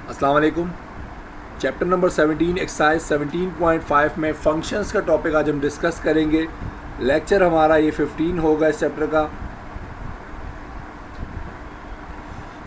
अस्सलाम वालेकुम। Chapter number 17 exercise 17.5 में फंक्शंस का टॉपिक आज हम डिस्कस करेंगे। लेक्चर हमारा ये 15 होगा इस चैप्टर का।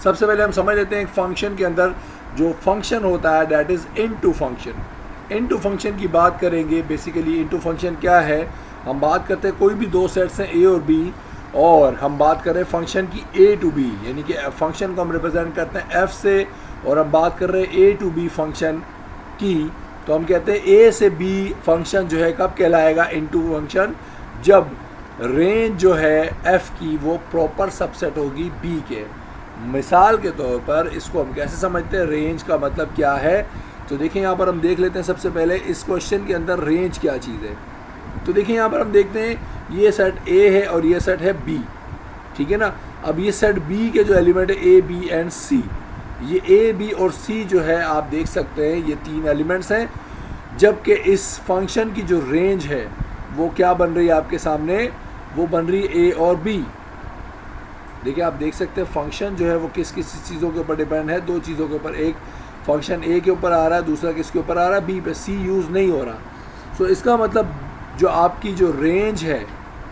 सबसे पहले हम समझ लेते हैं एक फंक्शन के अंदर जो फंक्शन होता है that is into function. Into function की बात करेंगे। बेसिकली इनटू फंक्शन क्या है, हम बात करते हैं कोई भी दो सेट्स हैं ए और बी, और हम बात कर रहे हैं फंक्शन की ए टू बी, यानी कि फंक्शन को हम रिप्रेजेंट करते हैं एफ से, और हम बात कर रहे हैं ए टू बी फंक्शन की, तो हम कहते हैं ए से बी फंक्शन जो है कब कहलाएगा इनटू फंक्शन, जब रेंज जो है एफ की वो प्रॉपर सबसेट होगी बी के। मिसाल के तौर पर इसको हम कैसे समझते हैं, रेंज का मतलब क्या है, तो देखिए यहाँ पर हम देख लेते हैं सबसे पहले इस क्वेश्चन के अंदर रेंज क्या चीज़ है। तो देखिए यहाँ पर हम देखते हैं ये सेट ए है और ये सेट है बी, ठीक है ना। अब ये सेट बी के जो एलिमेंट है ए बी एंड सी, ये ए बी और सी जो है आप देख सकते हैं ये तीन एलिमेंट्स हैं, जबकि इस फंक्शन की जो रेंज है वो क्या बन रही है आपके सामने, वो बन रही है ए और बी। देखिए आप देख सकते हैं फंक्शन जो है वो किस किस चीज़ों के ऊपर डिपेंड है, दो चीज़ों के ऊपर, एक फंक्शन ए के ऊपर आ रहा है, दूसरा किसके ऊपर आ रहा है, बी पे, सी यूज़ नहीं हो रहा। सो इसका मतलब जो आपकी जो रेंज है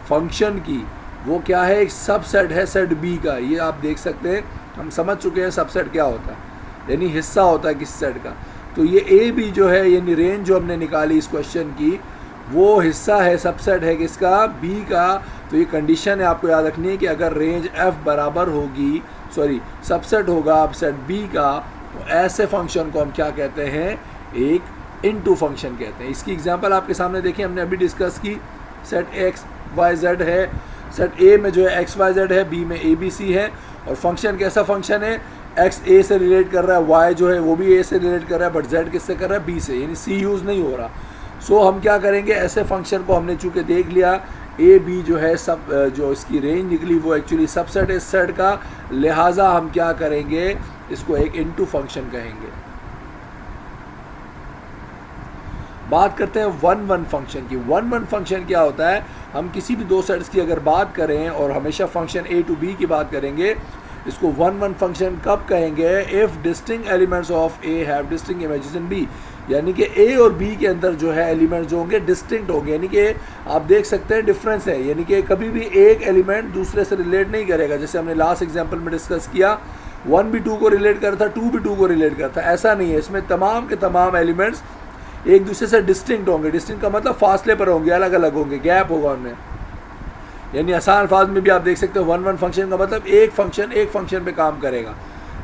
फंक्शन की वो क्या है, एक सबसेट है सेट बी का। ये आप देख सकते हैं, हम समझ चुके हैं सबसेट क्या होता है, यानी हिस्सा होता है किसी सेट का। तो ये ए बी जो है यानी रेंज जो हमने निकाली इस क्वेश्चन की, वो हिस्सा है, सबसेट है किसका, बी का। तो ये कंडीशन है आपको याद रखनी है कि अगर रेंज एफ बराबर होगी, सबसेट होगा आप सेट बी का, तो ऐसे फंक्शन को हम क्या कहते हैं, एक इनटू फंक्शन कहते हैं। इसकी एग्जांपल आपके सामने देखिए, हमने अभी डिस्कस की। सेट एक्स वाई जेड है, सेट ए में जो है एक्स वाई जेड है, बी में ए बी सी है, और फंक्शन कैसा फंक्शन है, एक्स ए से रिलेट कर रहा है, वाई जो है वो भी ए से रिलेट कर रहा है, बट जेड किससे कर रहा है, बी से, यानी सी यूज़ नहीं हो रहा। सो हम क्या करेंगे, ऐसे फंक्शन को हमने चूँकि देख लिया ए बी जो है सब जो इसकी रेंज निकली वो एक्चुअली सबसेट है इस सेट का, लिहाजा हम क्या करेंगे, इसको एक इनटू फंक्शन कहेंगे। बात करते हैं वन वन फंक्शन की। वन वन फंक्शन क्या होता है, हम किसी भी दो सेट्स की अगर बात करें और हमेशा फंक्शन ए टू बी की बात करेंगे, इसको वन वन फंक्शन कब कहेंगे, if distinct elements of A have distinct images in B, यानी कि ए और बी के अंदर जो है एलिमेंट्स जो होंगे डिस्टिंक्ट होंगे, यानी कि आप देख सकते हैं डिफरेंस है, यानी कि कभी भी एक एलिमेंट दूसरे से रिलेट नहीं करेगा। जैसे हमने लास्ट एग्जाम्पल में डिस्कस किया, वन भी टू को रिलेट करता, टू भी टू को रिलेट करता, ऐसा नहीं है। इसमें तमाम के तमाम एलिमेंट्स एक दूसरे से डिस्टिंक्ट होंगे। डिस्टिंक्ट का मतलब फासले पर होंगे, अलग अलग होंगे, गैप होगा उनमें। यानी आसान अल्फाज में भी आप देख सकते हो वन वन फंक्शन का मतलब एक फंक्शन पे काम करेगा,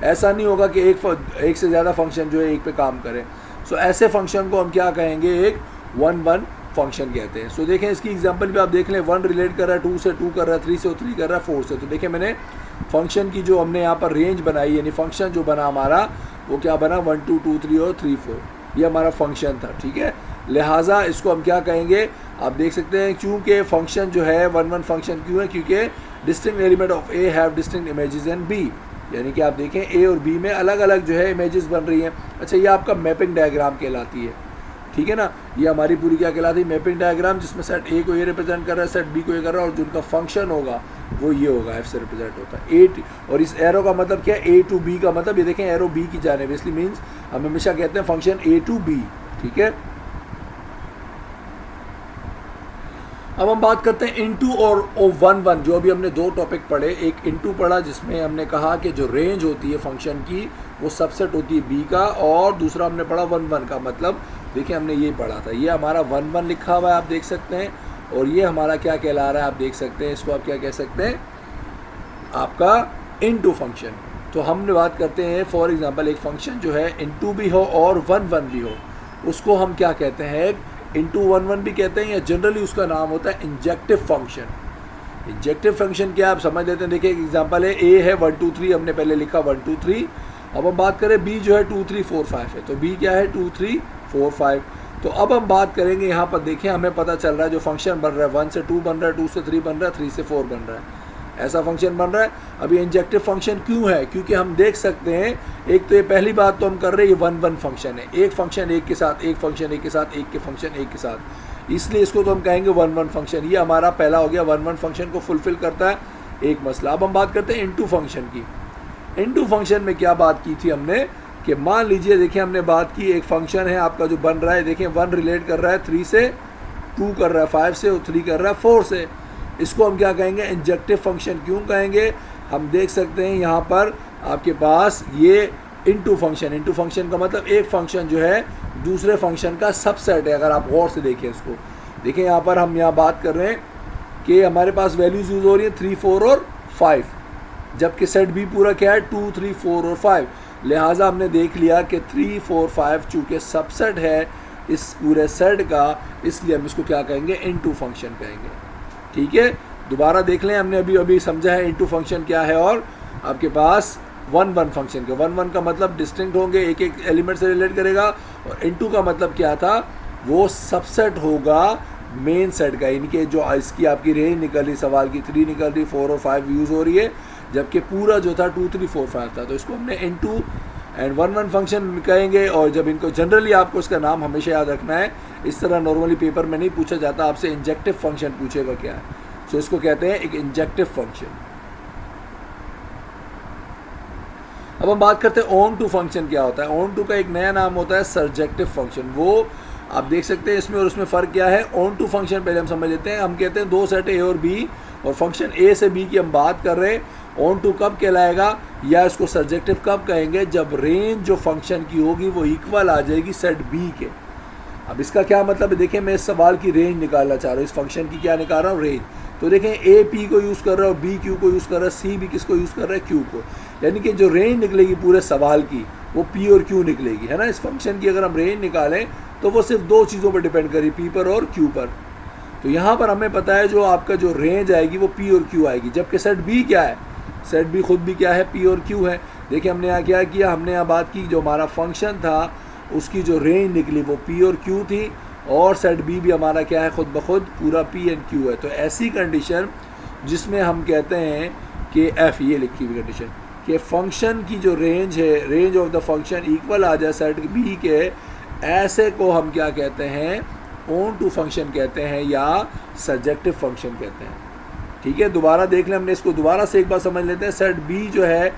ऐसा नहीं होगा कि एक से ज़्यादा फंक्शन जो है एक पे काम करे। सो ऐसे फंक्शन को हम क्या कहेंगे, एक वन वन फंक्शन कहते हैं। सो देखें इसकी एग्जांपल भी आप देख लें, वन रिलेट कर रहा है टू से, टू कर रहा है थ्री से, थ्री कर रहा है फोर से। तो देखिए मैंने फंक्शन की जो हमने यहाँ पर रेंज बनाई, यानी फंक्शन जो बना हमारा वो क्या बना, 1 2 2 3 और 3 4, ये हमारा फंक्शन था, ठीक है। लिहाजा इसको हम क्या कहेंगे, आप देख सकते हैं क्योंकि फंक्शन जो है वन वन फंक्शन क्यों है, क्योंकि distinct element of A have distinct images in B, यानी कि आप देखें ए और बी में अलग अलग जो है इमेजेस बन रही हैं। अच्छा, ये आपका मैपिंग डायग्राम कहलाती है, ठीक है ना। ये हमारी पूरी क्या कहलाती है, मैपिंग डायग्राम, जिसमें सेट ए को ये रिप्रेजेंट कर रहा है, सेट बी को ये कर रहा है, और जिनका फंक्शन होगा वो ये होगा, एफ से रिप्रेजेंट होता है। ए और इस एरो का मतलब क्या है, ए टू बी का मतलब, ये देखें एरो बी की जानिब, इसलिए मीन्स हम हमेशा कहते हैं फंक्शन ए टू बी, ठीक है। अब हम बात करते हैं इनटू और वन वन, जो अभी हमने दो टॉपिक पढ़े। एक इनटू पढ़ा जिसमें हमने कहा कि जो रेंज होती है फंक्शन की वो सबसेट होती है बी का, और दूसरा हमने पढ़ा वन वन का मतलब, देखिए हमने ये पढ़ा था, ये हमारा वन वन लिखा हुआ है आप देख सकते हैं, और ये हमारा क्या कहला रहा है आप देख सकते हैं, इसको आप क्या कह सकते हैं, आपका इनटू फंक्शन। तो हमने बात करते हैं फॉर एग्जांपल एक फंक्शन जो है इनटू भी हो और वन वन भी हो, उसको हम क्या कहते हैं, इनटू वन वन भी कहते हैं, या जनरली उसका नाम होता है इंजेक्टिव फंक्शन। इंजेक्टिव फंक्शन क्या आप समझ लेते हैं। देखिए एक एग्जांपल है, ए है 1 2 3, हमने पहले लिखा 1 2 3। अब हम बात करें बी जो है 2 3 4 5 है, तो बी क्या है 2 3 4 5। तो अब हम बात करेंगे यहाँ पर, देखिए हमें पता चल रहा है जो फंक्शन बन रहा है 1 से 2 बन रहा है, 2 से 3 बन रहा है, 3 से 4 बन रहा है, ऐसा फंक्शन बन रहा है। अब ये इंजेक्टिव फंक्शन क्यों है, क्योंकि हम देख सकते हैं, एक तो ये पहली बात तो हम कर रहे हैं ये वन वन फंक्शन है, एक फंक्शन एक के साथ, एक फंक्शन एक के साथ, एक के फंक्शन एक के साथ, इसलिए इसको तो हम कहेंगे वन वन फंक्शन। ये हमारा पहला हो गया, वन वन फंक्शन को फुलफिल करता है एक मसला। अब हम बात करते हैं इनटू फंक्शन की। इनटू फंक्शन में क्या बात की थी हमने कि मान लीजिए देखिए हमने बात की एक फंक्शन है आपका जो बन रहा है, देखिए 1 रिलेट कर रहा है 3 से, 2 कर रहा है 5 से और 3 कर रहा है 4 से। इसको हम क्या कहेंगे, इंजेक्टिव फंक्शन क्यों कहेंगे। हम देख सकते हैं यहाँ पर आपके पास ये इनटू फंक्शन का मतलब एक फंक्शन जो है दूसरे फंक्शन का सबसेट है। अगर आप गौर से देखें इसको, देखिए यहाँ पर हम यहाँ बात कर रहे हैं कि हमारे पास वैल्यूज़ यूज़ हो रही हैं 3, 4 और 5, जबकि सेट बी पूरा क्या है 2, 3, 4 और 5। लिहाजा हमने देख लिया कि 3, 4, 5 चूँकि सबसेट है इस पूरे सेट का, इसलिए हम इसको क्या कहेंगे, इनटू फंक्शन कहेंगे। ठीक है, दोबारा देख लें, हमने अभी समझा है इनटू फंक्शन क्या है। और आपके पास 1 फंक्शन के 1 का मतलब डिस्टिंक्ट होंगे, एक एक एलिमेंट से रिलेट करेगा, और इनटू का मतलब क्या था, वो सबसेट होगा मेन सेट का। यानी कि जो इसकी आपकी रेंज निकल रही सवाल की 3 निकल रही, 4 और 5 यूज़ हो रही है, जबकि पूरा जो था 2, 3, 4, 5 था। तो इसको हमने इनटू एंड 1 फंक्शन कहेंगे। और जब इनको जनरली आपको इसका नाम हमेशा याद रखना है, इस तरह नॉर्मली पेपर में नहीं पूछा जाता, आपसे इंजेक्टिव फंक्शन पूछेगा क्या है, तो इसको कहते हैं एक इंजेक्टिव फंक्शन। अब हम बात करते हैं ऑन टू फंक्शन क्या होता है। ऑन टू का एक नया नाम होता है सर्जेक्टिव फंक्शन। वो आप देख सकते हैं इसमें और उसमें फ़र्क क्या है। ऑन टू फंक्शन पहले हम समझ लेते हैं। हम कहते हैं 2 सेट ए और बी, और फंक्शन ए से बी की हम बात कर रहे हैं। ऑन टू कब कहलाएगा या इसको सर्जेक्टिव कब कहेंगे, जब रेंज जो फंक्शन की होगी वो इक्वल आ जाएगी सेट बी के। अब इसका क्या मतलब है, देखिए मैं इस सवाल की रेंज निकालना चाह रहा हूँ, इस फंक्शन की क्या निकाल रहा हूँ, रेंज। तो देखें ए पी को यूज़ कर रहा है और बी क्यू को यूज़ कर रहा है, सी भी किसको यूज़ कर रहा है, क्यू को। यानी कि जो रेंज निकलेगी पूरे सवाल की वो पी और क्यू निकलेगी, है ना। इस फंक्शन की अगर हम रेंज निकालें तो वो सिर्फ 2 चीज़ों पर डिपेंड करेगी, पी पर और क्यू पर। तो यहाँ पर हमें पता है जो आपका जो रेंज आएगी वो पी और क्यू आएगी, जबकि सेट बी क्या है, सेट बी खुद भी क्या है, पी और क्यू है। देखिए हमने यहाँ क्या किया, हमने यहाँ बात की जो हमारा फंक्शन था उसकी जो रेंज निकली वो पी और क्यू थी, और सेट बी भी हमारा क्या है, खुद ब खुद पूरा पी एंड क्यू है। तो ऐसी कंडीशन जिसमें हम कहते हैं कि एफ, ये लिखी हुई कंडीशन कि फंक्शन की जो रेंज है, range of the function equal आ जाए सेट बी के, ऐसे को हम क्या कहते हैं, ऑन टू फंक्शन कहते हैं या सर्जेक्टिव फंक्शन कहते हैं। ठीक है, दोबारा देख लें, हमने इसको दोबारा से एक बार समझ लेते हैं। सेट बी जो है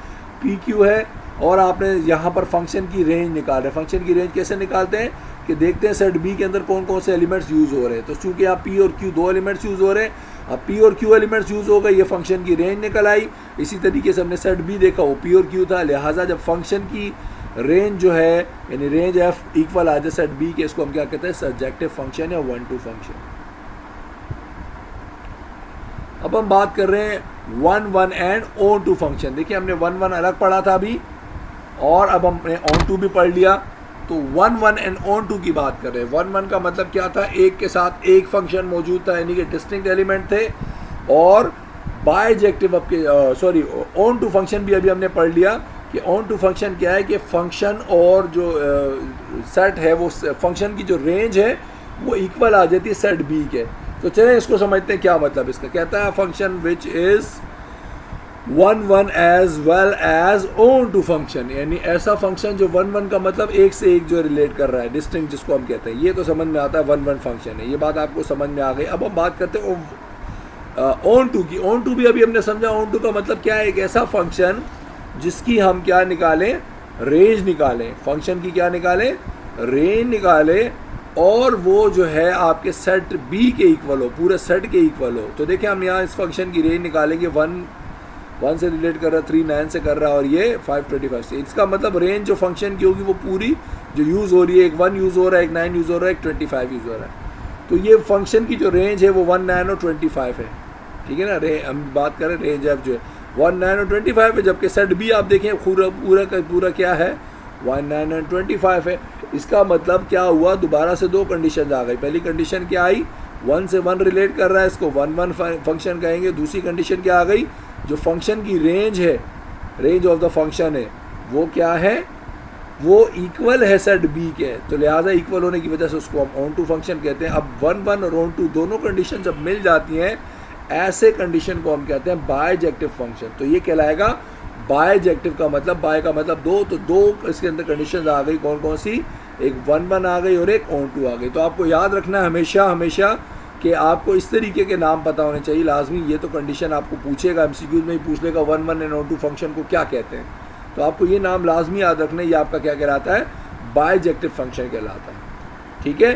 पी क्यू है, और आपने यहाँ पर फंक्शन की रेंज निकाल रहे हैं। फंक्शन की रेंज कैसे निकालते हैं कि देखते हैं सेट बी के अंदर कौन कौन से एलिमेंट्स यूज़ हो रहे हैं। तो चूँकि यहाँ पी और क्यू 2 एलिमेंट्स यूज़ हो रहे हैं, अब पी और क्यू एलिमेंट्स यूज़ हो गए, ये फंक्शन की रेंज निकल आई। इसी तरीके से हमने सेट बी देखा, वो पी और क्यू था, लिहाजा जब फंक्शन की रेंज जो है यानी रेंज एफ इक्वल आ जाए सेट बी के, इसको हम क्या कहते हैं, सर्जेक्टिव फंक्शन या 1 टू फंक्शन। अब हम बात कर रहे हैं 1 एंड ऑन टू फंक्शन। देखिए हमने 1 अलग पढ़ा था अभी, और अब हमने ऑन टू भी पढ़ लिया। तो 1 एंड ऑन टू की बात कर रहे हैं। 1 का मतलब क्या था, एक के साथ एक फंक्शन मौजूद था, यानी कि डिस्टिंक्ट एलिमेंट थे। और बायजेक्टिव ऑन टू फंक्शन भी अभी हमने पढ़ लिया कि ऑन टू फंक्शन क्या है कि फंक्शन और जो सेट है वो फंक्शन की जो रेंज है वो इक्वल आ जाती है सेट बी के। तो चलें इसको समझते हैं क्या मतलब इसका। कहता है function which is 1 as well as onto function, यानी ऐसा फंक्शन जो 1 का मतलब एक से एक जो रिलेट कर रहा है, डिस्टिंक्ट जिसको हम कहते हैं। ये तो समझ में आता है 1 फंक्शन है, ये बात आपको समझ में आ गई। अब हम बात करते हैं ऑन टू की। ऑन टू भी अभी हमने समझा, ऑन टू का मतलब क्या है, एक ऐसा फंक्शन जिसकी हम क्या निकालें, रेंज निकालें। फंक्शन की क्या निकालें, रेंज निकालें, और वो जो है आपके सेट बी के इक्वल हो, पूरे सेट के इक्वल हो। तो देखिए हम यहाँ इस फंक्शन की रेंज निकालेंगे, 1 से रिलेट कर रहा है, 3 9 से कर रहा है, और ये 5 25 से। इसका मतलब रेंज जो फंक्शन की होगी वो पूरी जो यूज़ हो रही है, एक 1 यूज़ हो रहा है, एक 9 यूज़ हो रहा है, एक 25 यूज़ हो रहा है। तो ये फंक्शन की जो रेंज है वो 1 9 और 25 है। ठीक है ना, हम बात करें रेंज एफ जो है 1 9 और 25 है, जबकि सेट बी आप देखें पूरा क्या है, 1 9 और 25 है। इसका मतलब क्या हुआ, दोबारा से 2 कंडीशन आ गई। पहली कंडीशन क्या आई, 1 से 1 रिलेट कर रहा है, इसको 1 फंक्शन कहेंगे। दूसरी कंडीशन क्या आ गई, जो फंक्शन की रेंज है, रेंज ऑफ द फंक्शन है, वो क्या है, वो इक्वल है सेट बी के। तो लिहाजा इक्वल होने की वजह से उसको हम ऑन टू फंक्शन कहते हैं। अब 1 और ऑन टू दोनों कंडीशन जब मिल जाती हैं, ऐसे कंडीशन को हम कहते हैं बायजेक्टिव फंक्शन। तो ये कहलाएगा बायजेक्टिव का मतलब, बाय का मतलब 2, तो 2 इसके अंदर कंडीशन आ गई। कौन कौन सी, एक 1 आ गई और एक ऑन टू आ गई। तो आपको याद रखना है हमेशा कि आपको इस तरीके के नाम पता होने चाहिए लाजमी। ये तो कंडीशन आपको पूछेगा, एमसीक्यूज में ही पूछ लेगा 1 एंड ऑन टू फंक्शन को क्या कहते हैं। तो आपको ये नाम लाजमी याद रखना, ये आपका क्या कहलाता है, बायजेक्टिव फंक्शन कहलाता है। ठीक है।